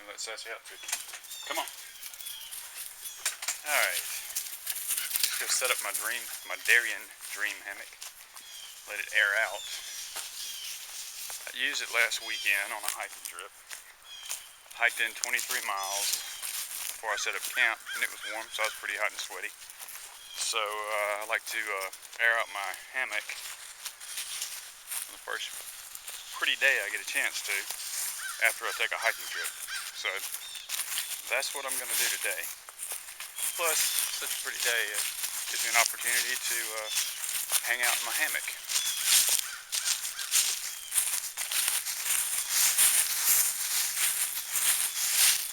that sassy outfit. Come on. Alright. Just go set up my Darien dream hammock. Let it air out. I used it last weekend on a hiking trip. Hiked in 23 miles before I set up camp, and it was warm, so I was pretty hot and sweaty. So I like to air out my hammock on the first pretty day I get a chance to after I take a hiking trip. So that's what I'm going to do today. Plus, such a pretty day, it gives me an opportunity to hang out in my hammock.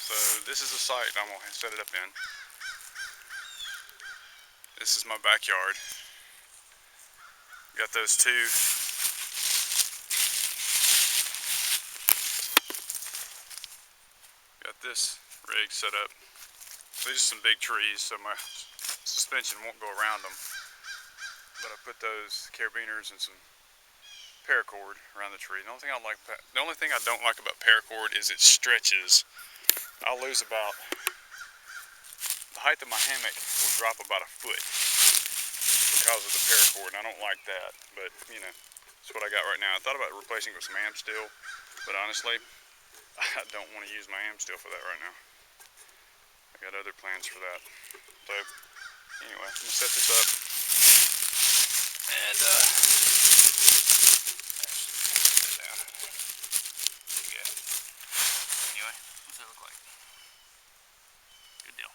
So this is the site I'm going to set it up in. This is my backyard. Got those two this rig set up. These are some big trees, so my suspension won't go around them. But I put those carabiners and some paracord around the tree. The only thing I don't like about paracord is it stretches. I'll lose about the height of my hammock will drop about a foot because of the paracord, and I don't like that. But you know, that's what I got right now. I thought about replacing it with some amp steel, but honestly, I don't want to use my amp steel for that right now. I got other plans for that. So anyway, I'm gonna set this up and set it down. There you go. Anyway, what's that look like? Good deal.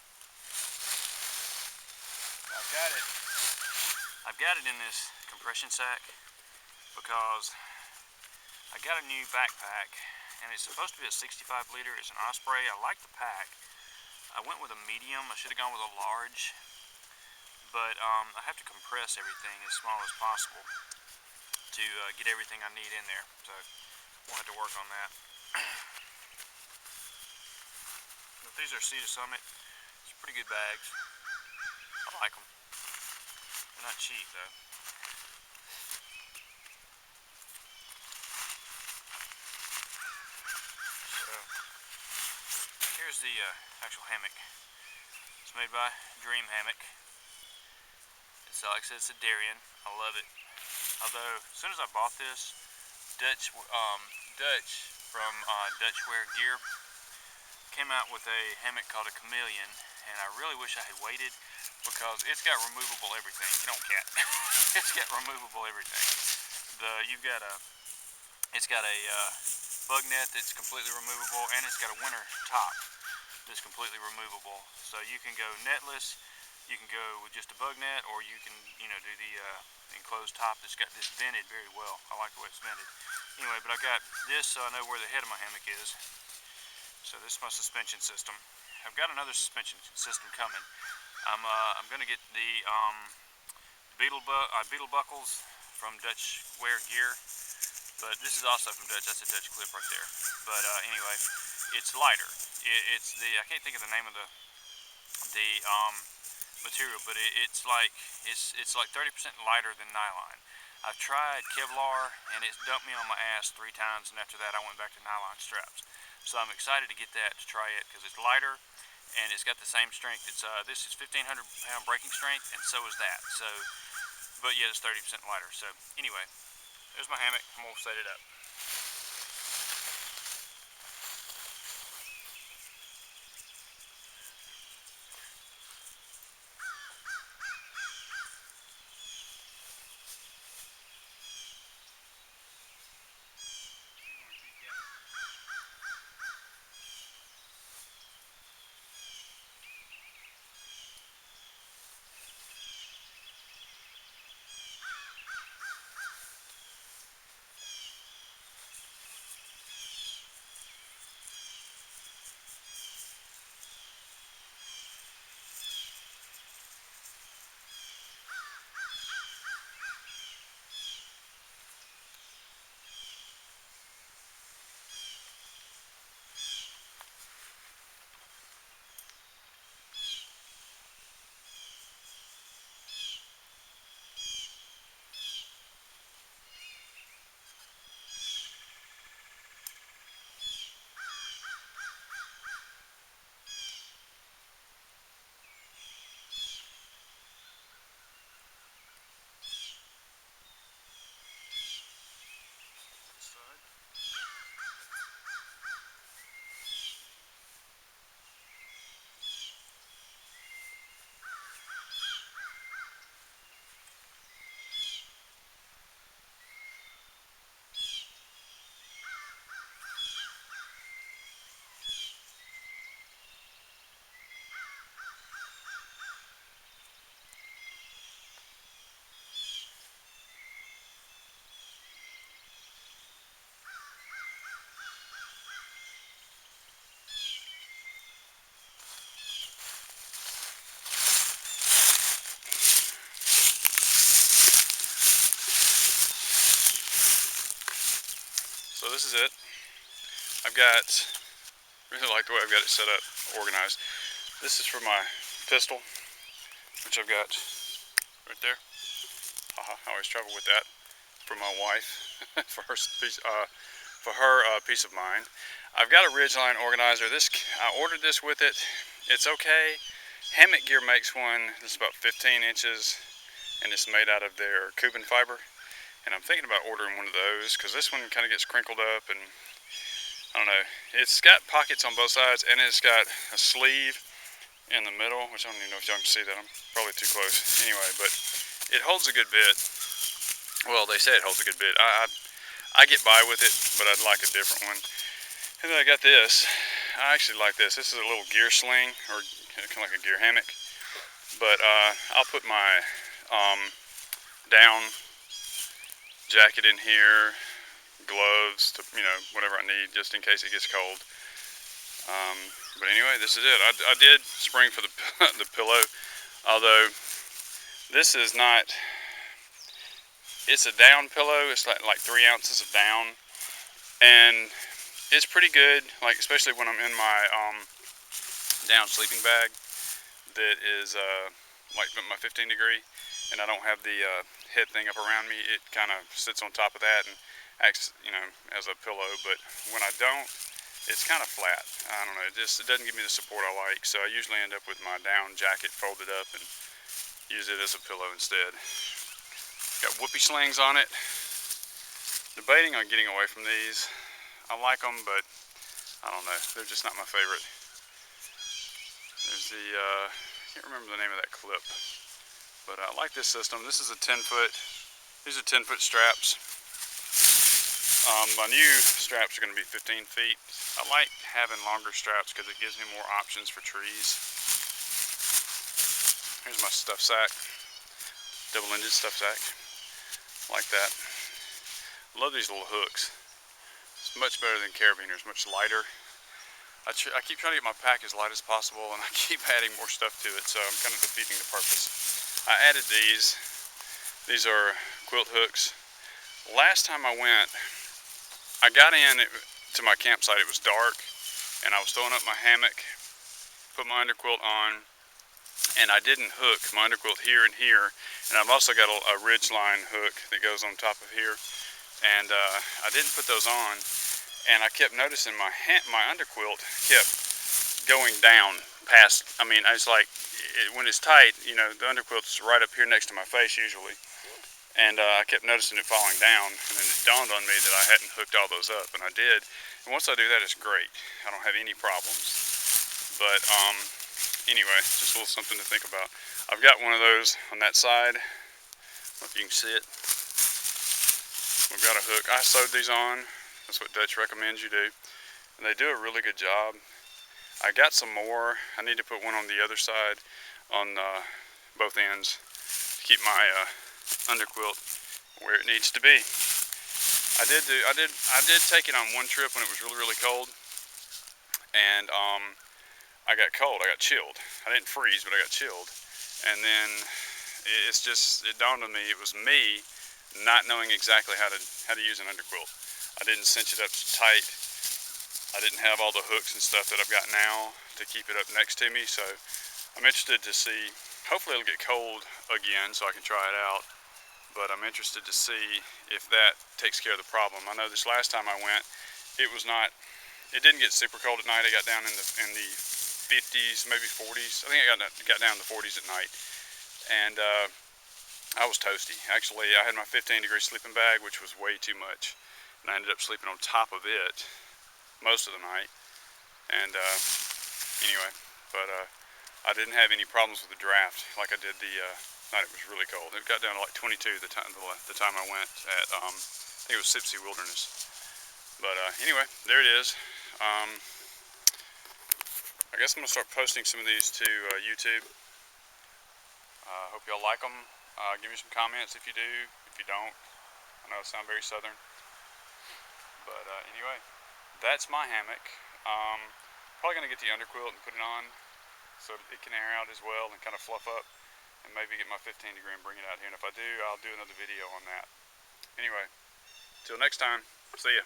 I've got it in this compression sack because I got a new backpack. And it's supposed to be a 65 liter. It's an Osprey. I like the pack. I went with a medium. I should have gone with a large. But I have to compress everything as small as possible to get everything I need in there. So we'll have to work on that. But these are Cedar Summit. It's pretty good bags. I like them. They're not cheap though. Here's the actual hammock. It's made by Dream Hammock. It's like I said, it's a Darien. I love it. Although, as soon as I bought this, Dutch from Dutch Wear Gear came out with a hammock called a Chameleon, and I really wish I had waited because it's got removable everything. You don't cat. It's got removable everything. It's got a bug net that's completely removable, and it's got a winter top that's completely removable. So you can go netless, you can go with just a bug net, or you can, do the enclosed top that's got this vented very well. I like the way it's vented. Anyway, but I got this so I know where the head of my hammock is. So this is my suspension system. I've got another suspension system coming. I'm going to get the beetle buckles from Dutch Wear Gear. But this is also from Dutch. That's a Dutch clip right there. But anyway, it's lighter. It's the, I can't think of the name of the material, but it's like 30% lighter than nylon. I've tried Kevlar and it's dumped me on my ass 3 times, and after that I went back to nylon straps. So I'm excited to get that, to try it, because it's lighter and it's got the same strength. It's this is 1,500 pound braking strength, and so is that. So, but yeah, it's 30% lighter. So anyway. There's my hammock. I'm going to set it up. this is it. I've got, really like the way I've got it set up, organized. This is for my pistol, which I've got right there. I always travel with that for my wife, for her peace of mind. I've got a ridgeline organizer. I ordered this with it. It's okay. Hammock Gear makes one that's about 15 inches, and it's made out of their Cuban fiber. And I'm thinking about ordering one of those because this one kind of gets crinkled up, and I don't know. It's got pockets on both sides, and it's got a sleeve in the middle, which I don't even know if y'all can see that. I'm probably too close. Anyway, but it holds a good bit. Well, they say it holds a good bit. I get by with it, but I'd like a different one. And then I got this. I actually like this. This is a little gear sling, or kind of like a gear hammock. But I'll put my down jacket in here, gloves, to, whatever I need, just in case it gets cold. But anyway, this is it. I did spring for the the pillow, although this is not. It's a down pillow. It's like 3 ounces of down, and it's pretty good. Like, especially when I'm in my down sleeping bag that is like my 15 degree, and I don't have the head thing up around me. It kind of sits on top of that and acts, as a pillow. But when I don't, it's kind of flat. I don't know. It doesn't give me the support I like. So I usually end up with my down jacket folded up and use it as a pillow instead. Got whoopee slings on it. Debating on getting away from these. I like them, but I don't know. They're just not my favorite. There's I can't remember the name of that clip, but I like this system. This is a 10-foot. These are 10-foot straps. My new straps are going to be 15 feet. I like having longer straps because it gives me more options for trees. Here's my stuff sack, double-ended stuff sack, like that. Love these little hooks. It's much better than carabiners, much lighter. I keep trying to get my pack as light as possible, and I keep adding more stuff to it, so I'm kind of defeating the purpose. I added these. These are quilt hooks. Last time I went, I got in to my campsite. It was dark, and I was throwing up my hammock, put my underquilt on, and I didn't hook my underquilt here and here. And I've also got a ridgeline hook that goes on top of here, and I didn't put those on. And I kept noticing my underquilt kept going down past. I mean, I was like, when it's tight, the underquilt's right up here next to my face usually. And I kept noticing it falling down, and then it dawned on me that I hadn't hooked all those up, and I did. And once I do that, it's great. I don't have any problems. But anyway, just a little something to think about. I've got one of those on that side. I don't know if you can see it. We've got a hook. I sewed these on. That's what Dutch recommends you do. And they do a really good job. I got some more. I need to put one on the other side on both ends to keep my underquilt where it needs to be. I did take it on one trip when it was really cold, and I got cold. I got chilled. I didn't freeze, but I got chilled. And then it dawned on me it was me not knowing exactly how to use an underquilt. I didn't cinch it up tight. I didn't have all the hooks and stuff that I've got now to keep it up next to me. So I'm interested to see. Hopefully it'll get cold again so I can try it out. But I'm interested to see if that takes care of the problem. I know this last time I went, it didn't get super cold at night. It got down in the 50s, maybe 40s. I think I got down in the 40s at night. And I was toasty. Actually, I had my 15-degree sleeping bag, which was way too much. And I ended up sleeping on top of it most of the night. And anyway, but I didn't have any problems with the draft like I did the night it was really cold. It got down to like 22 the time I went at, I think it was Sipsey Wilderness. But anyway, there it is. I guess I'm going to start posting some of these to YouTube. Hope y'all like them. Give me some comments if you do. If you don't, I know I sound very southern. But anyway, that's my hammock. Probably going to get the underquilt and put it on so it can air out as well and kind of fluff up, and maybe get my 15-degree and bring it out here. And if I do, I'll do another video on that. Anyway, till next time, see ya.